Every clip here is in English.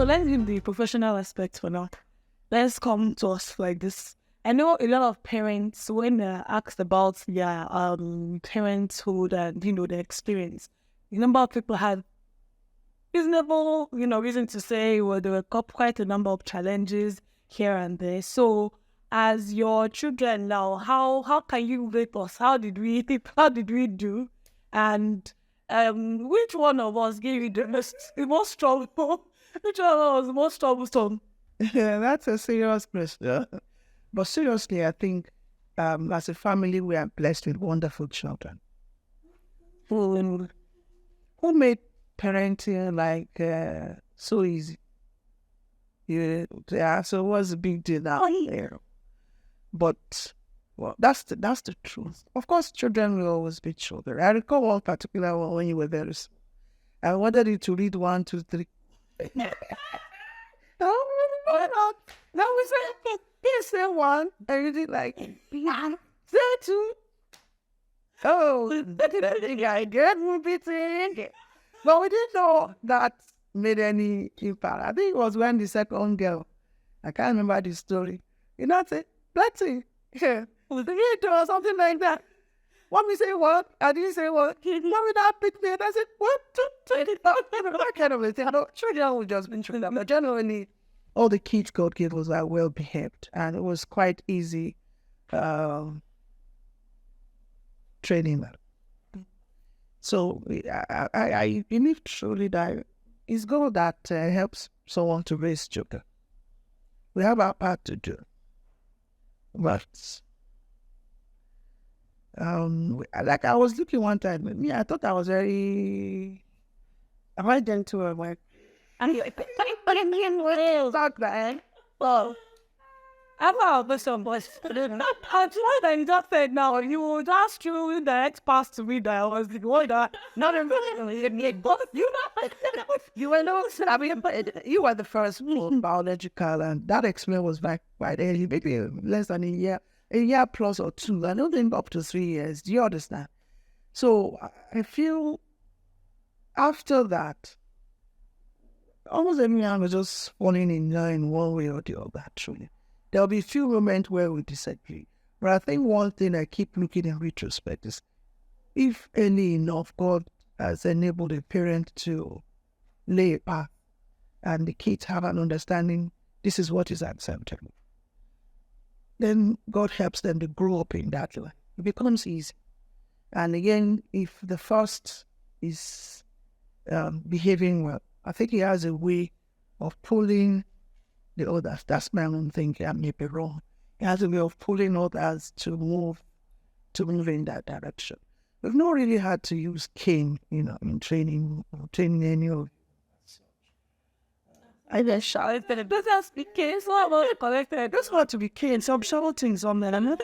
So let's leave the professional aspect for now. Let's come to us like this. I know a lot of parents, when they're asked about their parenthood and, their experience, a number of people have reasonable, reason to say, well, there were quite a number of challenges here and there. So as your children now, how can you rate us? How did we do? And which one of us gave you the most trouble? Which one was the most troublesome? Yeah, that's a serious question. But seriously, I think as a family, we are blessed with wonderful children who made parenting so easy. Yeah, so what's the big deal now? But well, that's the truth. Of course, children will always be children. I recall one particular one when you were very small. I wanted you to read 1, 2, 3. No, we said, you say 1, and you did like, say 2. Oh, I get me. But we didn't know that made any impact. I think it was when the second girl, I can't remember the story. I said, plenty. Yeah. Or something like that. Want me say what? I didn't say what. Want me not pick me? And I said, 1, 2, 3. That kind of a thing. Children will just be children. But generally, all the kids God gave us are well behaved. And it was quite easy training them. So I believe truly that it's God that helps someone to raise children. We have our part to do. But like I was looking one time, I thought I was very gentle at work. And you're like, well, I'm out of some voice. I'm trying to just say now, you just threw the ex-pass to me that I was the one that not you were you were the first biological, and that experiment was back quite early, maybe less than a year plus or 2. I don't think up to 3 years. Do you understand? So I feel after that, almost everyone was just falling in line one way or the other, truly. There'll be a few moments where we disagree. But I think one thing I keep looking in retrospect is, if any enough, God has enabled a parent to lay a path and the kids have an understanding, this is what is acceptable. Then God helps them to grow up in that way. It becomes easy. And again, if the first is behaving well, I think he has a way of pulling the others. That's my own thinking. I may be wrong. He has a way of pulling others to move in that direction. We've not really had to use cane, in training any of. I just shouted that it doesn't be cane. It's not about collected. It doesn't have to be cane. Some shouting, some I'm not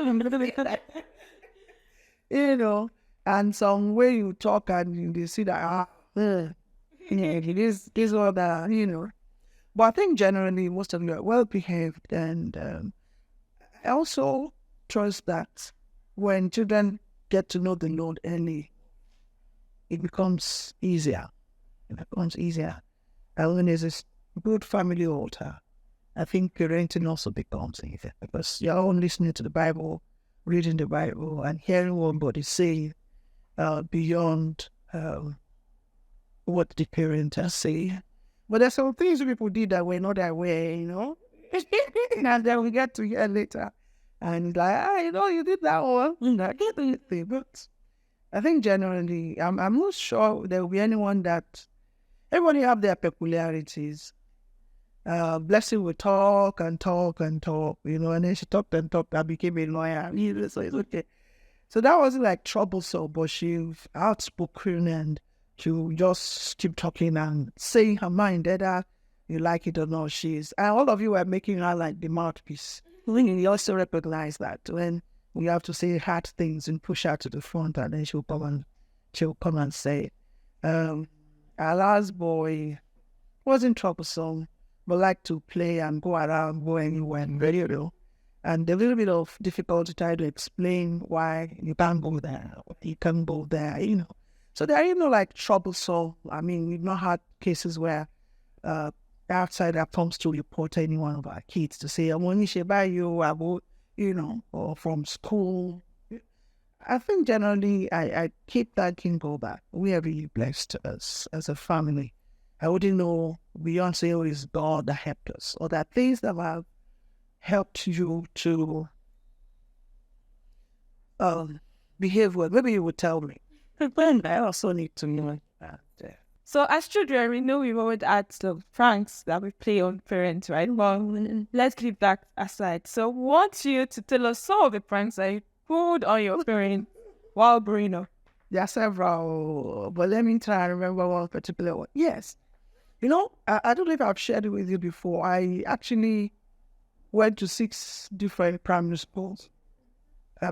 and some way you talk and you see that this or that, But I think generally most of you are well behaved, and I also trust that when children get to know the Lord early, it becomes easier. And when there's a good family altar, I think parenting also becomes easier, because you're all listening to the Bible, reading the Bible, and hearing what God is saying beyond what the parent has said. But there's some things people did that were not that way, and then we get to hear later. And you did that one. I can't do anything. But I think generally, I'm not sure there will be anyone that, everybody have their peculiarities. Blessing would talk and talk and talk, and then she talked and talked and became a lawyer. So it's okay. So that wasn't like troublesome, but she's outspoken and she'll just keep talking and saying her mind, whether you like it or not. And all of you are making her like the mouthpiece. You also recognize that when we have to say hard things and push her to the front, and then she'll come and say, our last boy wasn't troublesome, but liked to play and go around, go anywhere, and a little bit of difficulty trying to explain why you can't go there, you can't go there, So there are, like troublesome. I mean, we've not had cases where outsider comes to report any one of our kids to say, I want to buy you about, or from school. I think generally I keep thanking God that we are really blessed as a family. I wouldn't know beyond saying it is God that helped us, or that things that have helped you to behave well. Maybe you would tell me. But I also need to know that. So as children, we know we've always had some pranks that we play on parents, right? Well, let's leave that aside. So we want you to tell us some of the pranks that you pulled on your parents while growing up. There are several, but let me try and remember one particular one. Yes. I don't know if I've shared it with you before. I actually went to 6 different primary schools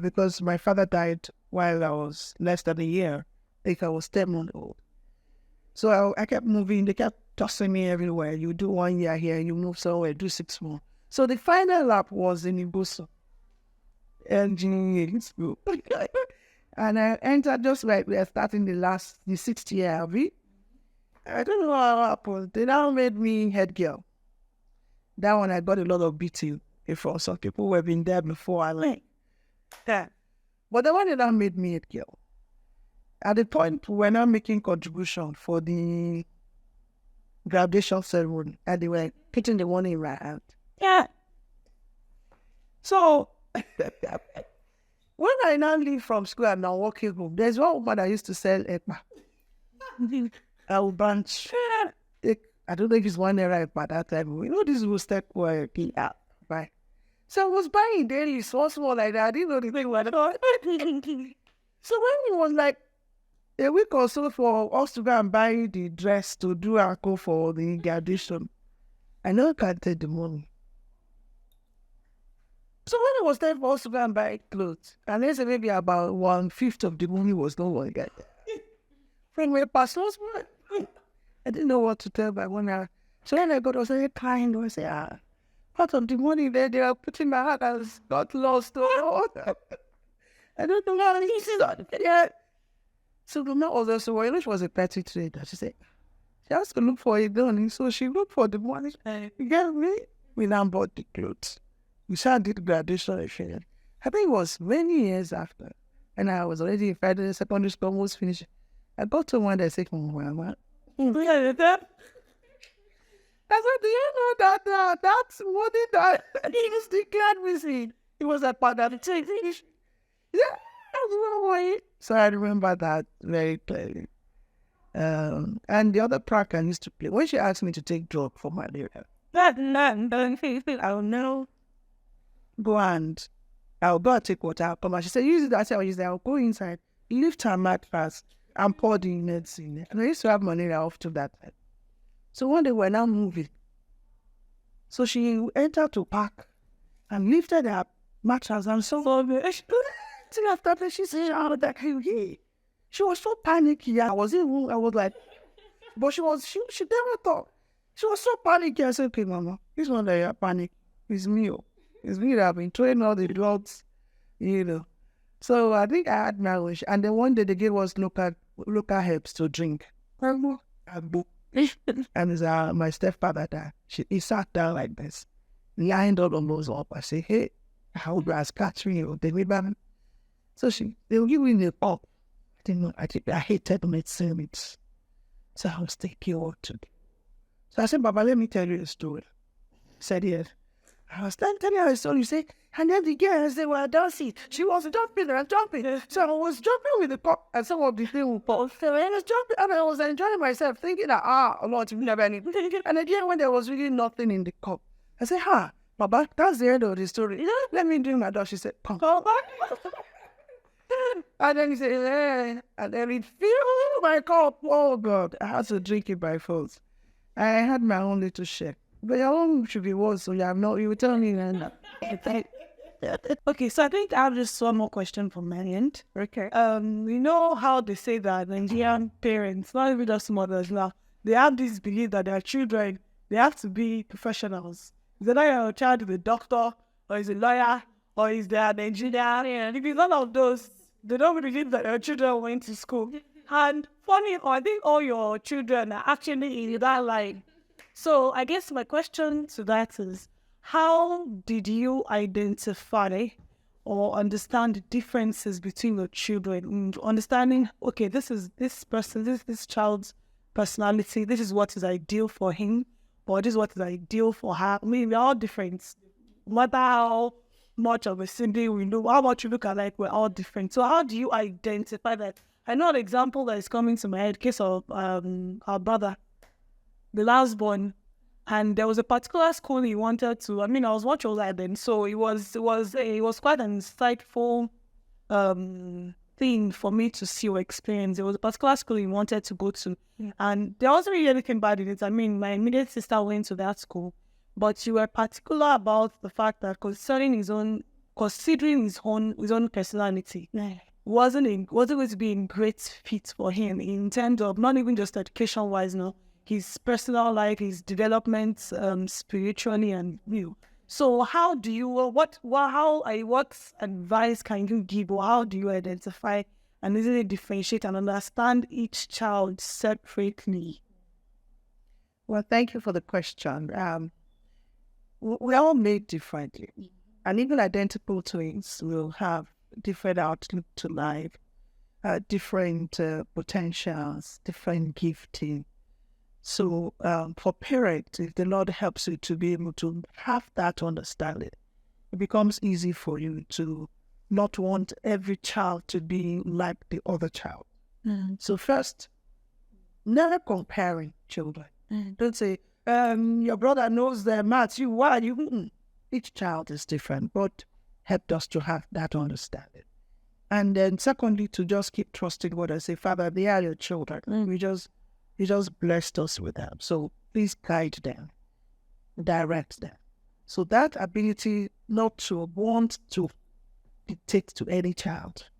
because my father died while I was less than a year. I think I was 10 months old. So I kept moving. They kept tossing me everywhere. You do 1 year here, you move somewhere, do 6 more. So the final lap was in Ibuso engineering school. And I entered just like we are starting the 6th year of it. I don't know how it happened. They now made me head girl. That one I got a lot of beating before. Some people who have been there before I left. Yeah. But the one that now made me head girl. At the point we're now making contribution for the graduation ceremony, and they were putting the one in my hand. Yeah. So when I now leave from school and now walking home, there's one woman that used to sell ekpa. Our branch. I don't know if it's 1 naira by that time. This was step where right? So I was buying daily, so small like that. I didn't know the thing like that. So when it was like a week or so for us to go and buy the dress to do our call for the graduation, I never counted the money. So when it was time for us to go and buy clothes, and they said maybe about 1/5 of the money was no one got. Friend, we passed us. I didn't know what to tell my one. So when I got, I was very kind. I said, part of the money there, they are putting my heart has got lost. I don't know how this is on it. So the man was also, which was a petty trader. She said, she has to look for it done. So she looked for the money. You get me? We now bought the clothes. We started the graduation. I think it was many years after. And I was already in Federal Secondary School, almost finished. I got to one that said, I said, do you know that that's money that he is declared missing? It was a part of the change. Yeah. So I remember that very clearly. And the other prank I used to play, when she asked me to take drug for malaria, I'll know. Go and I'll go and take water. I'll come and she said, use it. I said, I'll go inside, lift her mattress, and pour the medicine. And I used to have malaria off to that time. So one day we're now moving. So she entered to park and lifted her mattress and so till after that she said, she was so panicky. I was like, but she never thought. She was so panicky. I said, okay, Mama, this one that you're panic is me. It's me that I've been throwing all the drugs, So I think I had my wish. And then one day they gave us local herbs to drink. And my stepfather died. He sat down like this, lined all of those up. I say, hey, how do I catch me? They made back. So they were giving me a cup. I didn't know. I hated medicine. So I was taking what to do. So I said, Baba, let me tell you a story. He said, yes. I was telling her a story. You say, and then the girls, they were dancing. She was jumping and jumping. So I was jumping with the cup and some of the things would fall. So I was jumping and I was enjoying myself, thinking that, Lord, you never need. And again, when there was really nothing in the cup, I said, Baba, that's the end of the story. Let me drink my dog. She said, come. And then he said, yeah. And then it filled my cup. Oh, God. I had to drink it by force. I had my own little share. But your own should be worse, so you will tell me then. Okay, so I think I have just one more question from my end. Okay. You know how they say that Nigerian parents, not even just mothers now, they have this belief that their children, they have to be professionals. Is it your child is a doctor, or is a lawyer, or is they an engineer? And if it's none of those, they don't believe that their children went to school. And funny, I think all your children are actually in that line. So I guess my question to that is, how did you identify or understand the differences between your children, and understanding, okay, this is this person, this child's personality, this is what is ideal for him, or this is what is ideal for her. I mean, we're all different. No matter how much of a sibling we know, how much you look alike, we're all different. So how do you identify that? I know an example that is coming to my head, case of our brother, the last born, and there was a particular school he wanted to. I mean, I was much older then, so it was quite an insightful thing for me to see or experience. There was a particular school he wanted to go to, and there wasn't really anything bad in it. I mean, my immediate sister went to that school, but you were particular about the fact that considering his own personality, wasn't going to be a great fit for him in terms of not even just education wise, no, his personal life, his development, spiritually and you. So how do you what advice can you give, or how do you identify and easily differentiate and understand each child separately? Well, thank you for the question. We're all made differently, and even identical twins will have different outlook to life, different potentials, different gifting. So for parents, if the Lord helps you to be able to have that understanding, it becomes easy for you to not want every child to be like the other child. So first, never comparing children. Don't say, your brother knows their maths, why you? Each child is different, but help us to have that understanding. And then secondly, to just keep trusting what I say, Father, they are your children. You just blessed us with them. So please guide them, direct them. So that ability not to want to dictate to any child,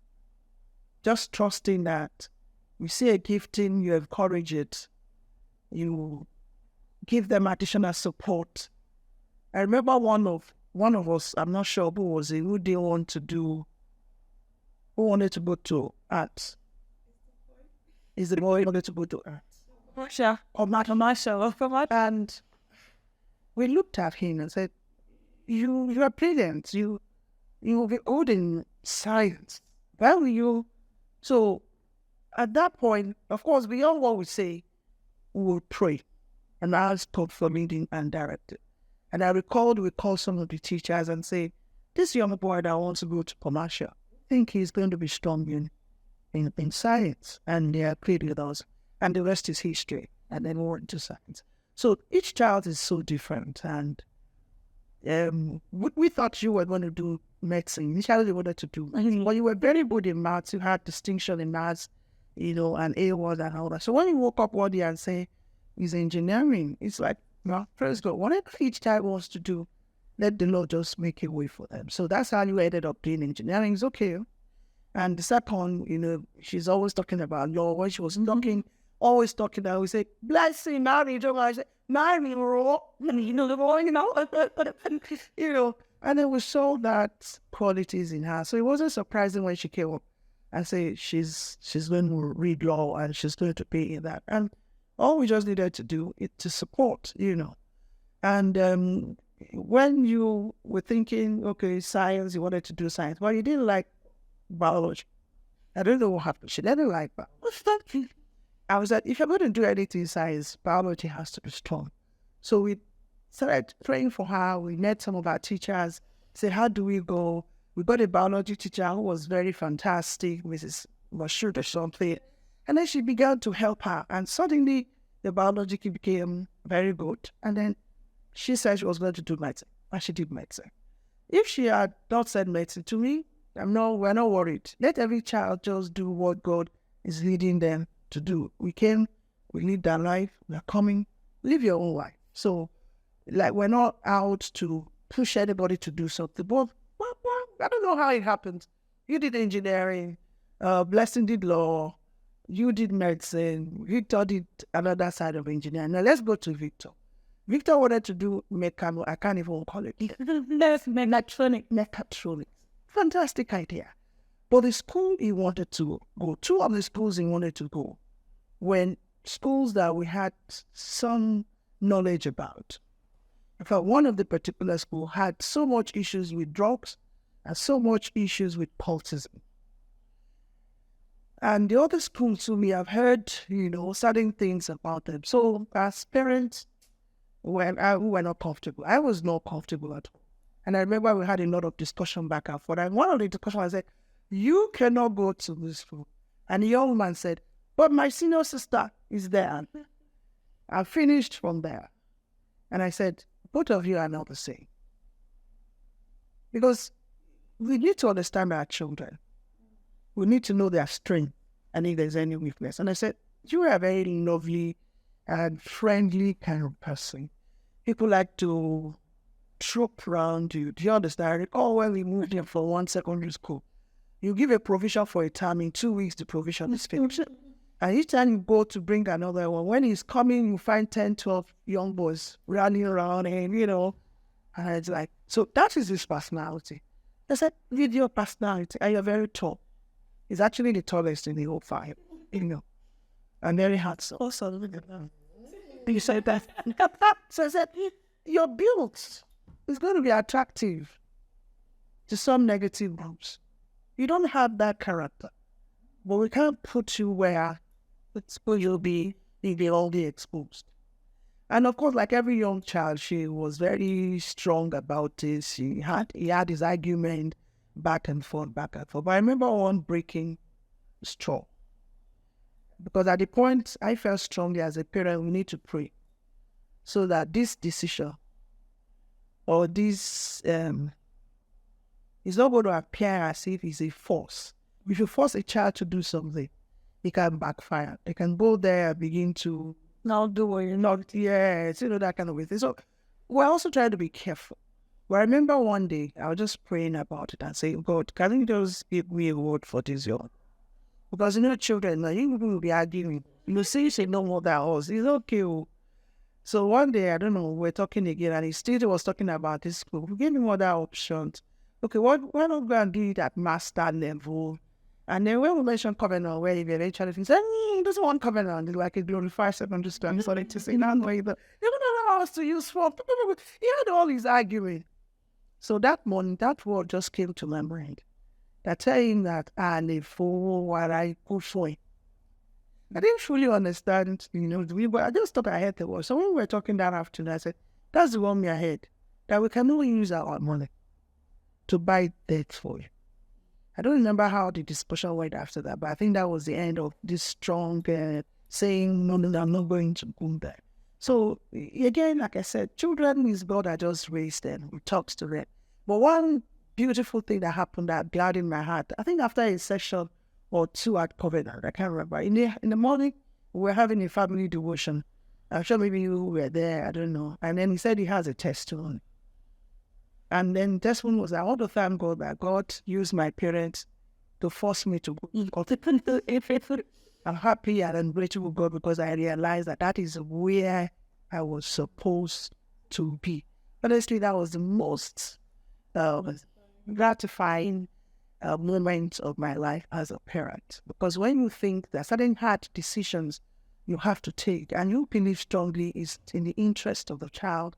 just trusting that you see a gifting, you encourage it, you give them additional support. I remember one of us, I'm not sure who was it, who didn't want to do, who wanted to go to arts. Is the boy wanted to go to arts? Sure. Or Marshall. And we looked at him and said, you are brilliant. You will be good in science. Why will you? So at that point, of course, beyond what we say, we will pray and ask God for leading and directing. And I recalled we called some of the teachers and say, this young boy that wants to go to commercial, I think he's going to be strong in science. And they agreed with us. And the rest is history. And then we went to science. So each child is so different. And we thought you were going to do medicine. Initially, you wanted to do medicine. But you were very good in maths. You had distinction in maths, and A1 and all that. So when you woke up one day and say, it's engineering, it's like, well, praise God. Whatever each child wants to do, let the Lord just make a way for them. So that's how you ended up doing engineering. It's okay. And the second, she's always talking about law. When she was always talking about, we say, blessing, marry, I say, marry, and then we saw that qualities in her. So it wasn't surprising when she came up and say she's going to read law and she's going to be in that. And all we just needed to do is to support, And when you were thinking, okay, science, you wanted to do science, but you didn't like biology. I don't know what happened. She didn't like biology. I was like, if you're going to do anything in science, biology has to be strong. So we started praying for her. We met some of our teachers, said, how do we go? We got a biology teacher who was very fantastic, Mrs. Mashut or something. And then she began to help her. And suddenly the biology became very good. And then she said she was going to do medicine. And she did medicine. If she had not said medicine to me, we're not worried. Let every child just do what God is leading them to do. We live their life, we're coming, live your own life. So, we're not out to push anybody to do something. But I don't know how it happened. You did engineering, Blessing did law, you did medicine, Victor did another side of engineering. Now let's go to Victor. Victor wanted to do mechanical, I can't even call it. Mechatronics. Fantastic idea. But the school he wanted to go, two of the schools he wanted to go, when schools that we had some knowledge about. In fact, one of the particular school had so much issues with drugs and so much issues with cultism. And the other schools too, we have heard, certain things about them. So as parents, we were not comfortable. I was not comfortable at all. And I remember we had a lot of discussion back and forth. And one of the discussions, I said, you cannot go to this school. And the young man said, but my senior sister is there. I finished from there. And I said, both of you are not the same. Because we need to understand our children. We need to know their strength and if there's any weakness. And I said, you are a very lovely and friendly kind of person. People like to troop around you. Do you understand? Oh, well, we moved here from one secondary school. You give a provision for a term, in 2 weeks, the provision is finished. And each time you go to bring another one, when he's coming, you find 10, 12 young boys running around and, and it's like, so that is his personality. I said, with your personality, and you're very tall. He's actually the tallest in the whole five, and very handsome. Also, you said that. So I said, your build is going to be attractive to some negative groups. You don't have that character, but we can't put you where you'll be only exposed. And of course, like every young child, she was very strong about this. He had his argument back and forth. But I remember one breaking straw. Because at the point, I felt strongly as a parent, we need to pray so that this decision or this is not going to appear as if it's a force. If you force a child to do something, it can backfire. They can go there and begin to not do what you're not. Yes, that kind of thing. So we're also trying to be careful. But I remember one day, I was just praying about it and saying, God, can you just give me a word for this young? Because, children, you will be arguing. You say no more than us. It's okay. So one day, I don't know, we're talking again, and he still was talking about this school. We gave him other options. Okay, why not go and do it at master level? And then when we mentioned covenant, where he eventually said, he doesn't want covenant, like a glorified secondary school. And started to say, no, you don't allow us to use for. He had all his arguing. So that morning, that word just came to my mind. That telling that, for what I put for him. I didn't fully understand, I just thought I heard the word. So when we were talking that afternoon, I said, that's the one we ahead, that we can only use our money to buy dates for you. I don't remember how the discussion went after that, but I think that was the end of this strong saying, no, I'm not going to go there. So again, like I said, children is God that just raised them, who talks to them. But one beautiful thing that happened that gladdened my heart, I think after a session or two at Covenant, I can't remember. In the morning, we were having a family devotion. I'm sure maybe you were there, I don't know. And then he said he has a testimony. And then the testimony was, I want to thank God that God used my parents to force me to go. I'm happy and grateful to God because I realized that is where I was supposed to be. Honestly, that was the most gratifying moment of my life as a parent. Because when you think that certain hard decisions you have to take and you believe strongly is in the interest of the child,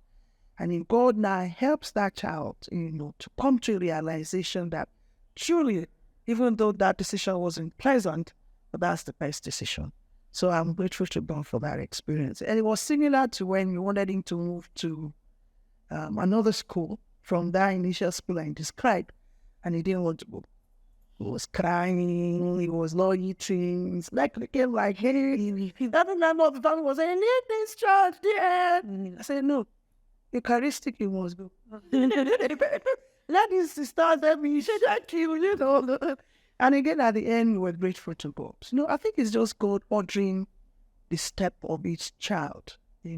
and if God now helps that child, to come to a realization that truly, even though that decision wasn't pleasant, but that's the best decision. So I'm grateful to God for that experience. And it was similar to when we wanted him to move to another school from that initial school I described, and he didn't want to go. He was crying, he was not eating. It's like he came like, hey, that remember all the time was saying, leave this child there. I said, no. Eucharistic, it must go. Let his sister help me. She thank you, And again, at the end, we were grateful to God. I think it's just God ordering the step of each child. He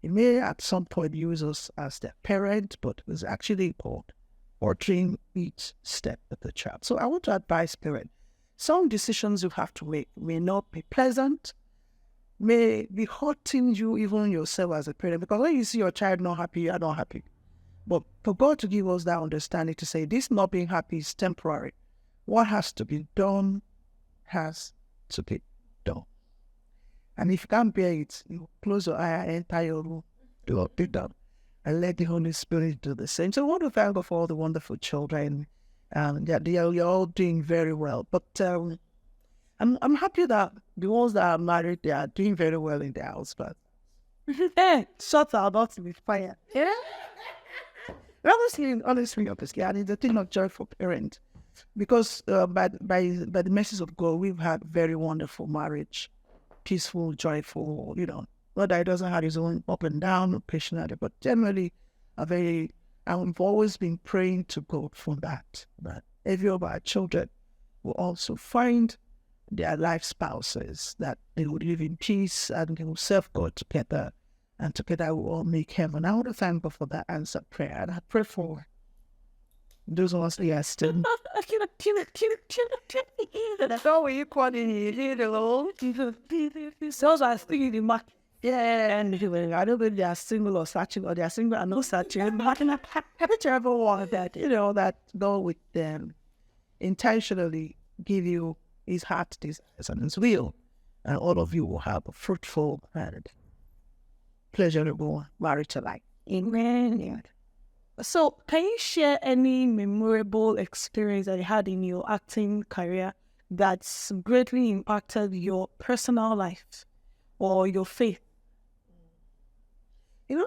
may at some point use us as their parent, but it's actually God ordering each step of the child. So I want to advise parents, some decisions you have to make may not be pleasant, may be hurting you, even yourself as a parent, because when you see your child not happy, you are not happy. But for God to give us that understanding to say, this not being happy is temporary. What has to be done has to be done. And if you can't bear it, you close your eye, enter your room, lock it down, and let the Holy Spirit do the same. So I want to thank God for all the wonderful children. You're all doing very well. But I'm happy that the ones that are married, they are doing very well in their house. But shots are about to be fired. Yeah. Honestly, and it's a thing of joy for parents. Because by the mercies of God, we've had very wonderful marriage, peaceful, joyful, not that it doesn't have its own up and down occasionally, but generally and we've always been praying to God for that every of our children will also find their life spouses, that they would live in peace and they will serve God together, and together we will all make heaven. I want to thank God for that answered prayer, and I pray for those ones that are still. That's all we call it. So I think in the market. Yeah, and I don't know if they are single or searching, or they are single and not searching. But whichever one that that go with them intentionally give you his heart desires and his will, and all of you will have a fruitful and pleasurable marital life. Amen. So, can you share any memorable experience that you had in your acting career that's greatly impacted your personal life or your faith?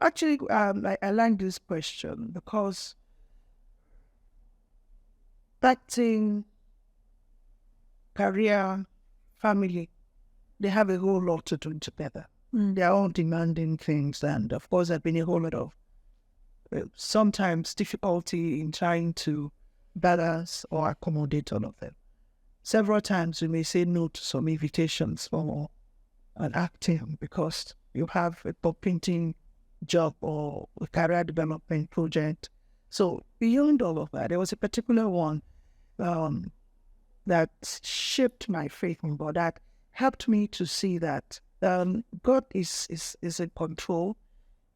Actually, I like this question because acting, career, family, they have a whole lot to do together. They are all demanding things, and of course, there's been a whole lot of sometimes difficulty in trying to balance or accommodate all of them. Several times we may say no to some invitations for an acting because you have a painting job or a career development project. So beyond all of that, there was a particular one that shaped my faith in God, that helped me to see that God is in control.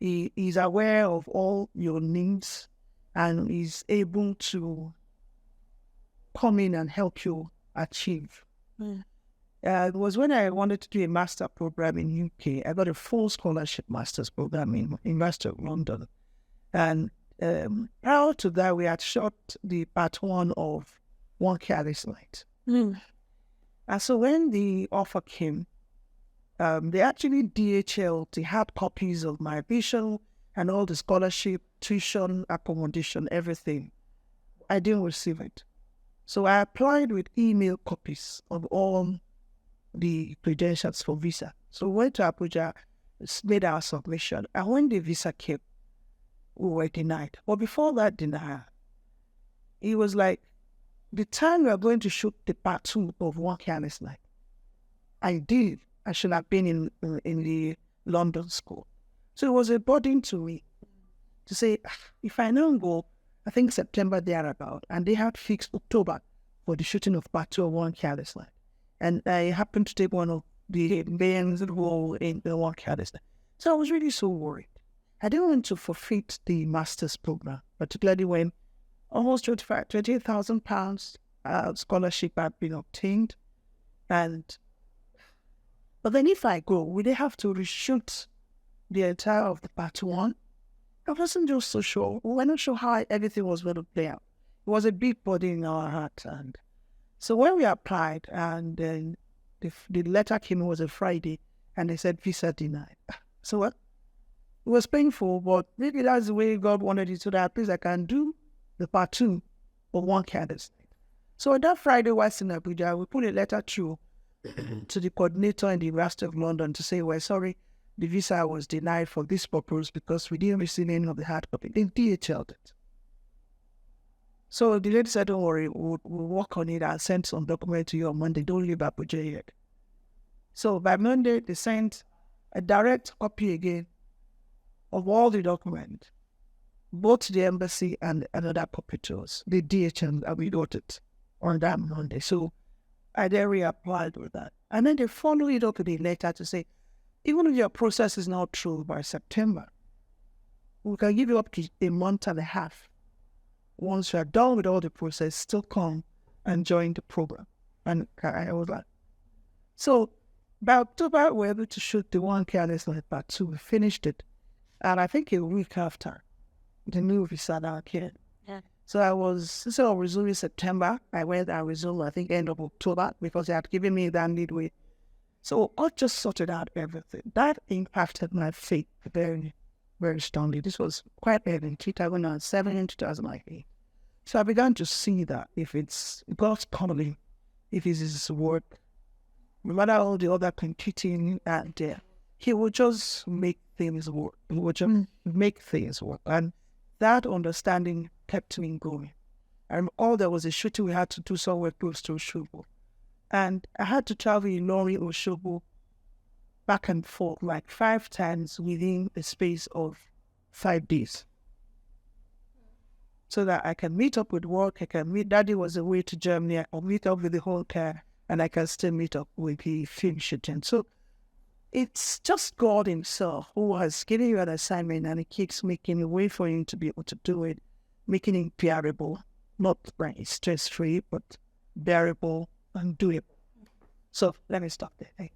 He is aware of all your needs and is able to come in and help you achieve. It was when I wanted to do a master program in UK. I got a full scholarship master's program in University of London. And prior to that, we had shot the part 1 of One Careless Night. And so when the offer came, they actually DHL the hard copies of my vision and all the scholarship, tuition, accommodation, everything. I didn't receive it. So I applied with email copies of all the credentials for visa. So we went to Abuja, made our submission, and when the visa came, we were denied. But before that denial, it was like the time we were going to shoot the part 2 of One Careless Night. I should have been in the London school. So it was a burden to me to say, if I now go, I think September thereabout, and they had fixed October for the shooting of part 2 of One Careless Night. And I happened to take one of the main role in the One Careless Night. So I was really so worried. I didn't want to forfeit the master's program, particularly when almost £28,000 scholarship had been obtained. But then if I go, would they have to reshoot the entire of the part 1? I wasn't just so sure. We were not sure how everything was going to play out. It was a big burden in our heart. And so when we applied, and then the letter came, it was a Friday, and they said visa denied. So what? It was painful, but maybe that's the way God wanted it, so that at least I can do the part 2 of One Careless Night. So on that Friday, whilst in Abuja, we put a letter through to the coordinator in the University of London to say, we're sorry, the visa was denied for this purpose because we didn't receive any of the hard copy. They DHL'd it. So the lady said, don't worry, we'll work on it and send some document to you on Monday. Don't leave Abuja yet. So by Monday, they sent a direct copy again of all the documents, both the embassy and another copy to us. The DHL, and we got it on that Monday. So I then reapplied with that. And then they followed it up with a letter to say, even if your process is not through by September, we can give you up to a month and a half. Once you are done with all the process, still come and join the program. And I was like, so By October, we were able to shoot the one Careless Life Part 2. We finished it. And I think a week after, the movie started out here. Yeah. So instead of resuming September, I resumed, I think, end of October, because they had given me that midway. So I just sorted out everything. That impacted my faith very, very strongly. This was quite early in 2007 and 2008. So I began to see that if it's God's calling, if it's His work, no matter all the other competing out there, He will just make things work. He will just make things work. And that understanding kept me going. And all there was a shooting we had to do somewhere close to Oshobo. And I had to travel in Lori, Oshobo, back and forth like 5 times within the space of 5 days. So that I can meet up with work, Daddy was away to Germany, I can meet up with the whole care, and I can still meet up with the film shooting. So it's just God Himself who has given you an assignment, and He keeps making a way for you to be able to do it, making it bearable, not like stress-free, but bearable and doable. So let me stop there.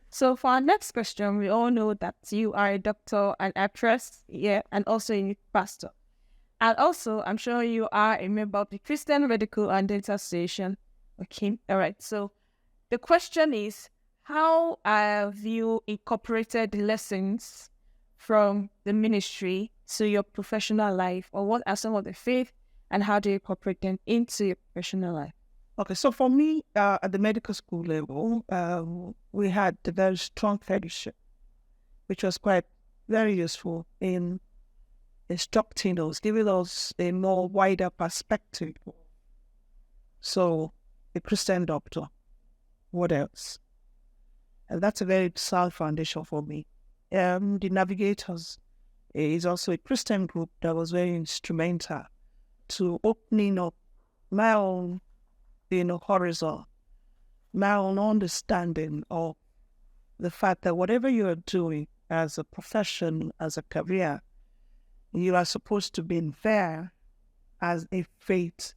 So for our next question, we all know that you are a doctor, an actress, and also a pastor. And also, I'm sure you are a member of the Christian Medical and Dental Association. Okay, all right. So the question is, how have you incorporated the lessons from the ministry to your professional life? Or what are some of the faith, and how do you incorporate them into your professional life? Okay, so for me, at the medical school level, we had a very strong fellowship, which was quite very useful in instructing us, giving us a more wider perspective. So, a Christian doctor, what else? And that's a very sound foundation for me. The Navigators is also a Christian group that was very instrumental to opening up my own, horizon, my own understanding of the fact that whatever you are doing as a profession, as a career, you are supposed to be there as a faith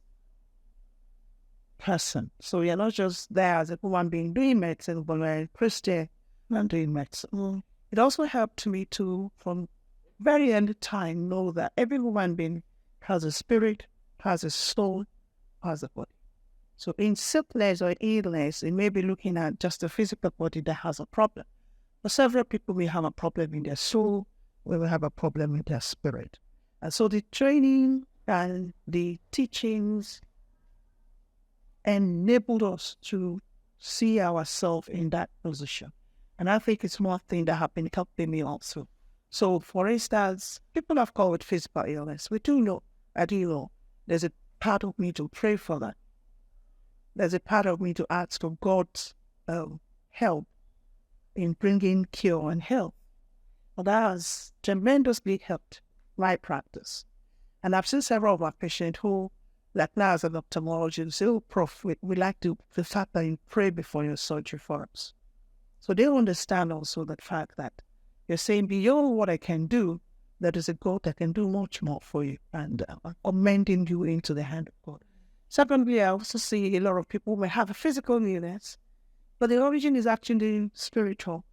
person. So you're not just there as a human being doing medicine, but you're a Christian and doing medicine. It also helped me to, from very early time, know that every human being has a spirit, has a soul, has a body. So in sickness or illness, it may be looking at just the physical body that has a problem. But several people may have a problem in their soul, we will have a problem with their spirit. And so the training and the teachings enabled us to see ourselves in that position. And I think it's one thing that have been helping me also. So for instance, people have called with physical illness. I do know, there's a part of me to pray for that. There's a part of me to ask for God's help in bringing cure and health. Well, that has tremendously helped my practice. And I've seen several of our patients who, like now as an ophthalmologist, say, oh, Prof, we like the fact that you pray before your surgery for us. So they understand also the fact that you're saying beyond what I can do, there is a God that can do much more for you, and commending you into the hand of God. Secondly, I also see a lot of people who may have a physical illness, but the origin is actually spiritual.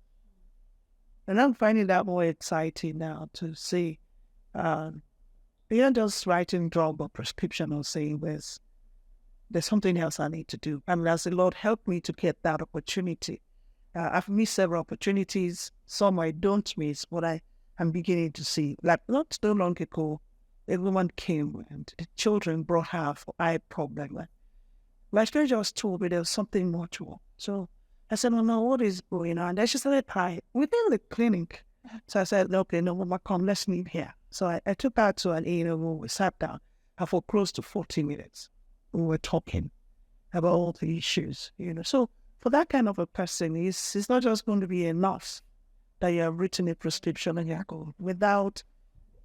And I'm finding that more exciting now to see, beyond just writing drug or prescription or saying there's something else I need to do. And as the Lord helped me to get that opportunity, I've missed several opportunities. Some I don't miss, but I am beginning to see. Like not so long ago, a woman came and the children brought her for eye problem. My stranger was told me there was something more to her. So I said, no, what is going on? And she started crying within the clinic. So I said, okay, no, Mama, come, let's leave here. So I took her to an A&E room. We sat down, and for close to 40 minutes, we were talking about all the issues, So for that kind of a person, it's not just going to be enough that you have written a prescription and you go without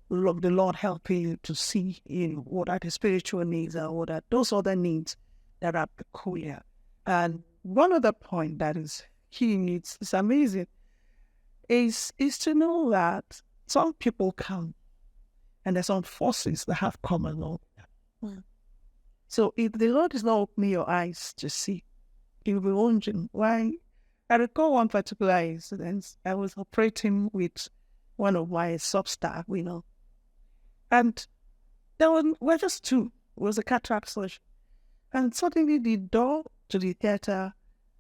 the Lord helping you to see, what are the spiritual needs or what are those other needs that are peculiar. And one other point that is key, it's amazing, is to know that some people come and there's some forces that have come along. So if the Lord is not opening your eyes to see, you'll be wondering, why I recall one particular incident. I was operating with one of my sub-staff, and we're just two. It was a cataract surgery. And suddenly the door to the theater,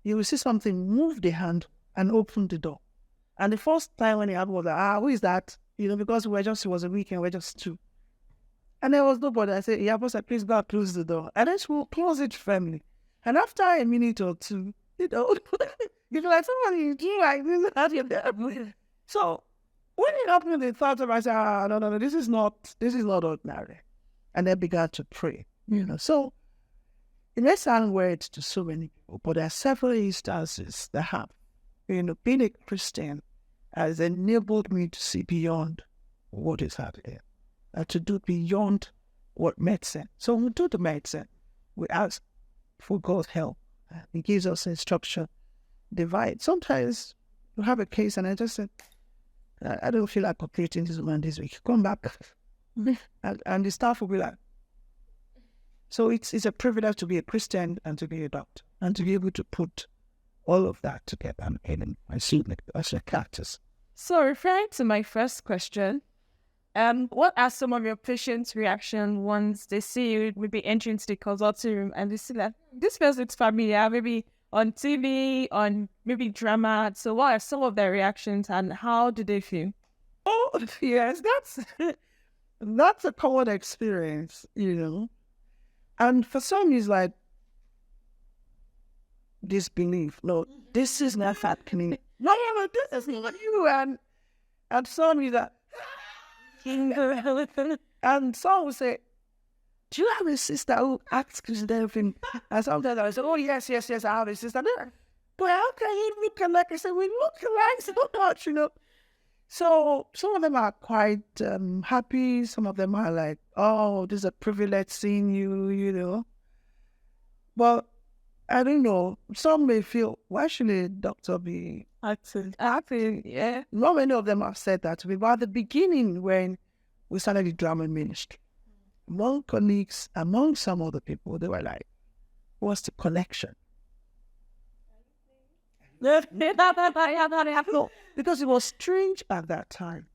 you will see something move the hand and open the door. And the first time when it happened was like, who is that? Because it was a weekend, we're just two. And there was nobody. I said, boss, please go and close the door. And then she will close it firmly. And after a minute or two, you're like, somebody do like this. So when it happened, they thought of, I said, no, this is not ordinary. And they began to pray, So it may sound weird to so many people, but there are several instances that have, being a Christian has enabled me to see beyond what is happening, and to do beyond what medicine. So we do the medicine. We ask for God's help. He gives us instruction, divide. Sometimes you have a case and I just said, I don't feel like operating this woman this week. Come back. And the staff will be like, so it's a privilege to be a Christian and to be a doctor and to be able to put all of that together in my student as a practice. So referring to my first question, what are some of your patients' reaction once they see you maybe entering into the consulting room and they see that this person's familiar, maybe on TV, on maybe drama? So what are some of their reactions and how do they feel? Oh, yes, that's a common experience, And for some, it's like disbelief. No, this is not happening. No, this is not you. And some is like, and some will say, do you have a sister who acts everything? And sometimes I say, oh, yes, I have a sister. But how can you look alike? I say, we look alike so much, So some of them are quite happy. Some of them are like, oh, this is a privilege seeing you, But I don't know. Some may feel, why should a doctor be acting? Yeah. Not many of them have said that to me. But at the beginning, when we started the drama ministry, among colleagues, among some other people, they were like, what's the connection? No, because it was strange at that time.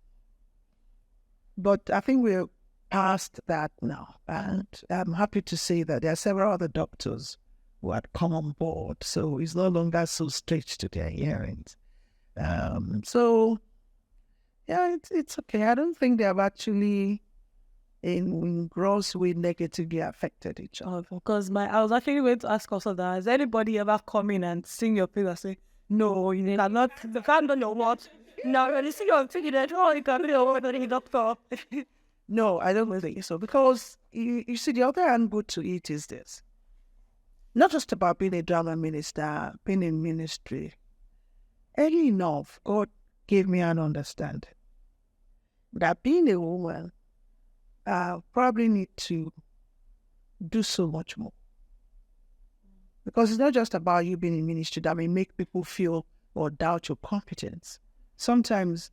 But I think we're past that now. And I'm happy to say that there are several other doctors who had come on board. So it's no longer so straight to their hearings. So, yeah, it's okay. I don't think they have actually in gross way negatively affected each other. Because I was actually going to ask also that, has anybody ever come in and sing your face and say, no, you cannot, you can't do your what? No, when you see your thing, you can't do your what, doctor. No, I don't think so. Because you see, the other angle to it is this. Not just about being a drama minister, being in ministry. Early enough, God gave me an understanding that being a woman, probably need to do so much more. Because it's not just about you being in ministry that may make people feel or doubt your competence. Sometimes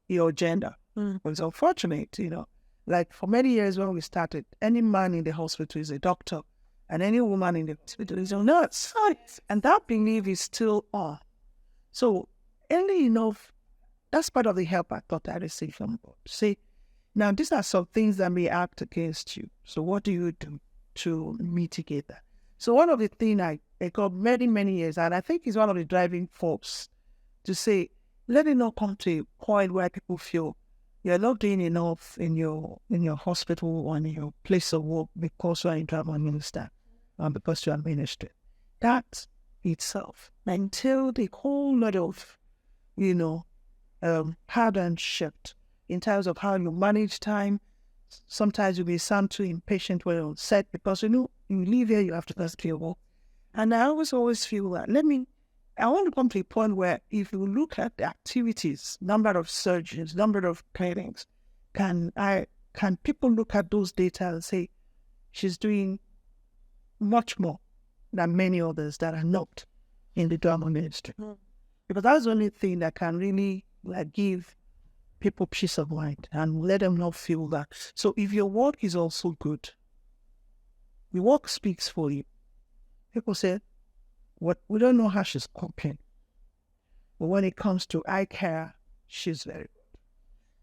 your gender was unfortunate, Like for many years when we started, any man in the hospital is a doctor and any woman in the hospital is a nurse. And that belief is still on. So early enough, that's part of the help I thought I received from God. See, now these are some things that may act against you. So what do you do to mitigate that? So one of the things I got many, many years, and I think is one of the driving force to say, let it not come to a point where people feel you're not doing enough in your hospital or in your place of work because you're a drama minister or because you're a minister. That itself, until the whole lot of, paradigm shift in terms of how you manage time. Sometimes you'll be sound too impatient when you're on set because, you leave here, you have to just your work. And I always feel that, I want to come to a point where if you look at the activities, number of surgeons, number of clinics, can people look at those data and say, she's doing much more than many others that are not in the drama ministry? Because that's the only thing that can really give people peace of mind and let them not feel that. So if your work is also good, your work speaks for you. People say, we don't know how she's coping. But when it comes to eye care, she's very good.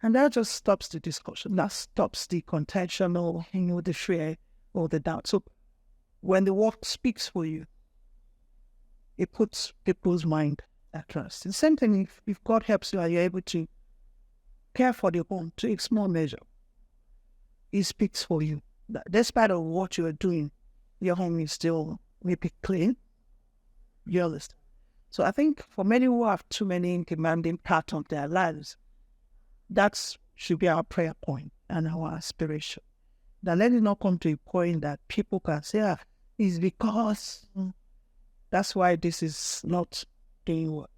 And that just stops the discussion. That stops the contention or, the fear or the doubt. So when the work speaks for you, it puts people's mind at rest. The same thing if God helps you and you're able to care for the home to a small measure, He speaks for you. Despite of what you are doing, your home is still maybe clean. You understand? So I think for many who have too many demanding parts of their lives, that should be our prayer point and our aspiration. That let it not come to a point that people can say, it's because that's why this is not doing well.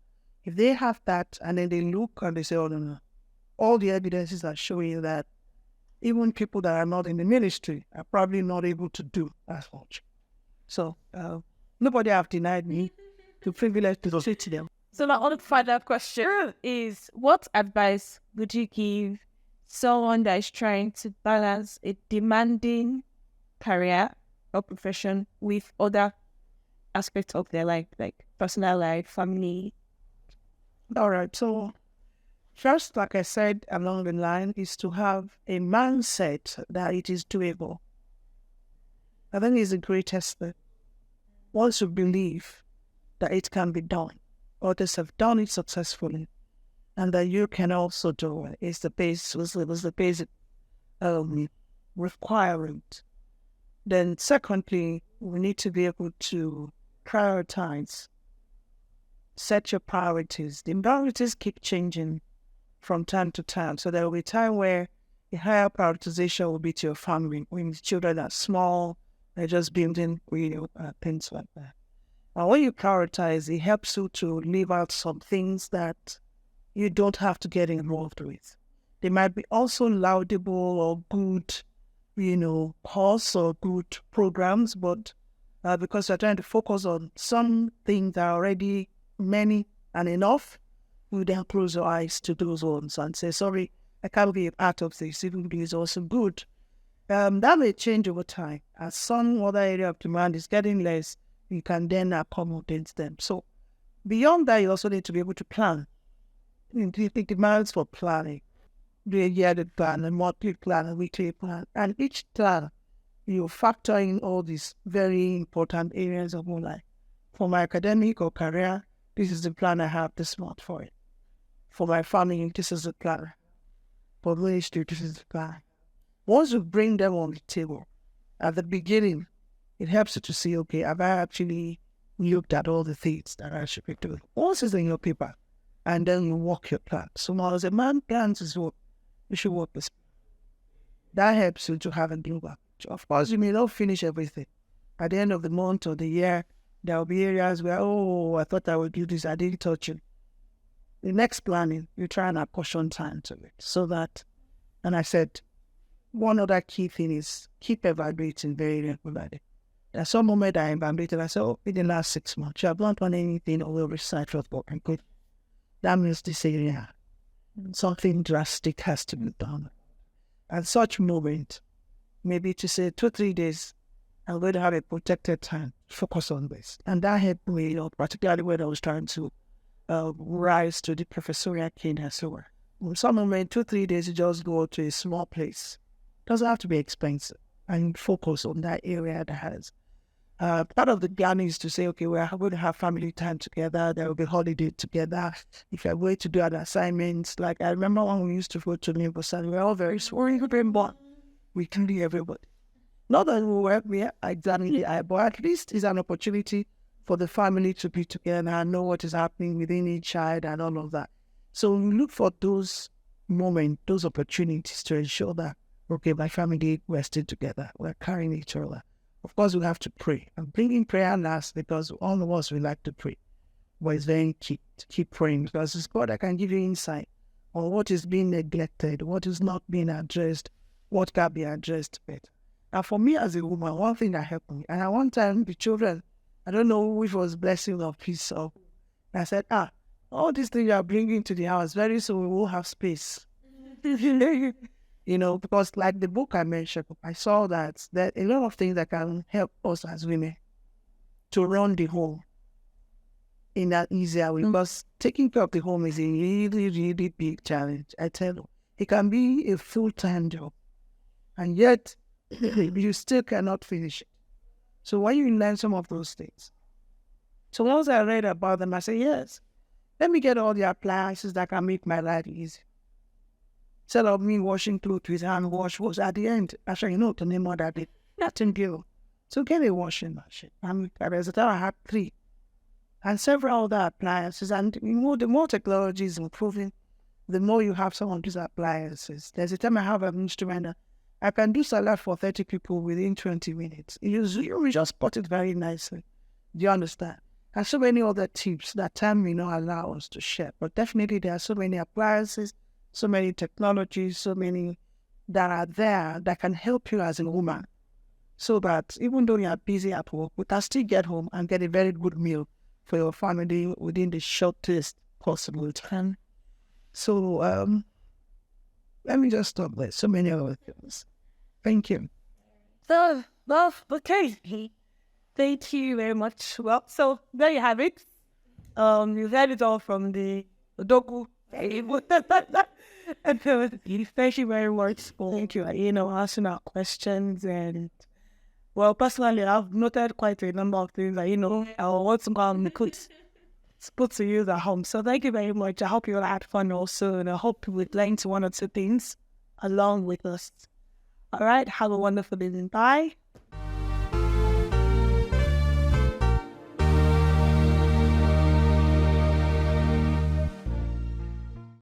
If they have that and then they look and they say, oh, no, all the evidences are showing that even people that are not in the ministry are probably not able to do as much. So nobody have denied me the privilege to say to them. So my other final question is, what advice would you give someone that is trying to balance a demanding career or profession with other aspects of their life, like personal life, family? All right. So first, like I said, along the line is to have a mindset that it is doable. I think it's the greatest thing. Once you believe that it can be done, others have done it successfully, and that you can also do it, is the basic requirement. Then secondly, we need to be able to prioritize, set your priorities. The priorities keep changing from time to time. So there will be a time where the higher prioritization will be to your family. When children are small, they're just building things like that. And when you prioritize, it helps you to leave out some things that you don't have to get involved with. They might be also laudable or good, course or good programs, but because you're trying to focus on some things that are already many and enough, you then close your eyes to those ones and say, sorry, I can't be a part of this, even though it's also good. That may change over time. As some other area of demand is getting less, you can then accommodate them. So beyond that, you also need to be able to plan. It demands for planning. Do a yearly plan, a monthly plan, a weekly plan. And each plan, you factor in all these very important areas of my life. For my academic or career, this is the plan I have this month for it. For my family, this is the plan. For ministry, this is the plan. Once you bring them on the table, at the beginning, it helps you to see, okay, have I actually looked at all the things that I should be doing? Once it's in your paper, and then you walk your plan. So now as a man plans his work, you should work this. That helps you to have a global. Of course, you may not finish everything. At the end of the month or the year, there will be areas where, I thought I would do this, I didn't touch it. The next planning, you try and apportion time to it. So that, and I said, one other key thing is keep evaluating very regularly. There's some moment I evaluated, I said, in the last 6 months, you have not done anything or will recite what working good. That means this area, something drastic has to be done. At such moment, maybe to say 2-3 days, I'm going to have a protected time, focus on this. And that helped me, particularly when I was trying to rise to the professorial cane and so on. In some moment, 2-3 days, you just go to a small place. Doesn't have to be expensive, and focus on that area that has. Part of the plan is to say, okay, we're going to have family time together. There will be holiday together. If you're going to do other assignments, like I remember when we used to go to Naples, and we were all very sorry, but we can do everybody. Not that we are exactly, but at least it's an opportunity for the family to be together and know what is happening within each child and all of that. So we look for those moments, those opportunities to ensure that, okay, my family, we're still together. We're carrying each other. Of course, we have to pray. I'm bringing prayer last because all of us, we like to pray. But it's very key to keep praying because it's God that can give you insight on what is being neglected, what is not being addressed, what can be addressed better. And for me as a woman, one thing that helped me, and at one time, the children, I don't know which was blessing or peace. Or I said, all these things you are bringing to the house, very soon we will have space. Because like the book I mentioned, I saw that there are a lot of things that can help us as women to run the home. in an easier way. Because taking care of the home is a really, really big challenge. I tell you, it can be a full-time job, and yet you still cannot finish it. So when you learn some of those things, so once I read about them, I said, yes, let me get all the appliances that can make my life easy. Instead of me washing clothes with hand wash was at the end. Actually, to name what I did, nothing give. So get a washing machine. And there's a time I had 3 and several other appliances. And the more technology is improving, the more you have some of these appliances. There's a time I have an instrument that I can do salad for 30 people within 20 minutes. You just put it very nicely. Do you understand? And so many other tips that time may not allow us to share. But definitely there are so many appliances, so many technologies, so many that are there that can help you as a woman. So that even though you are busy at work, you can still get home and get a very good meal for your family within the shortest possible time. So let me just stop there. So many other things. Thank you. So, well, okay. Thank you very much. Well, so there you have it. You heard it all from the Dogu. And thank you very much for answering our questions. And well, personally, I've noted quite a number of things that I want to go and put to use at home. So thank you very much. I hope you had fun also, and I hope you would learn 1 or 2 things along with us. All right, have a wonderful evening. Bye.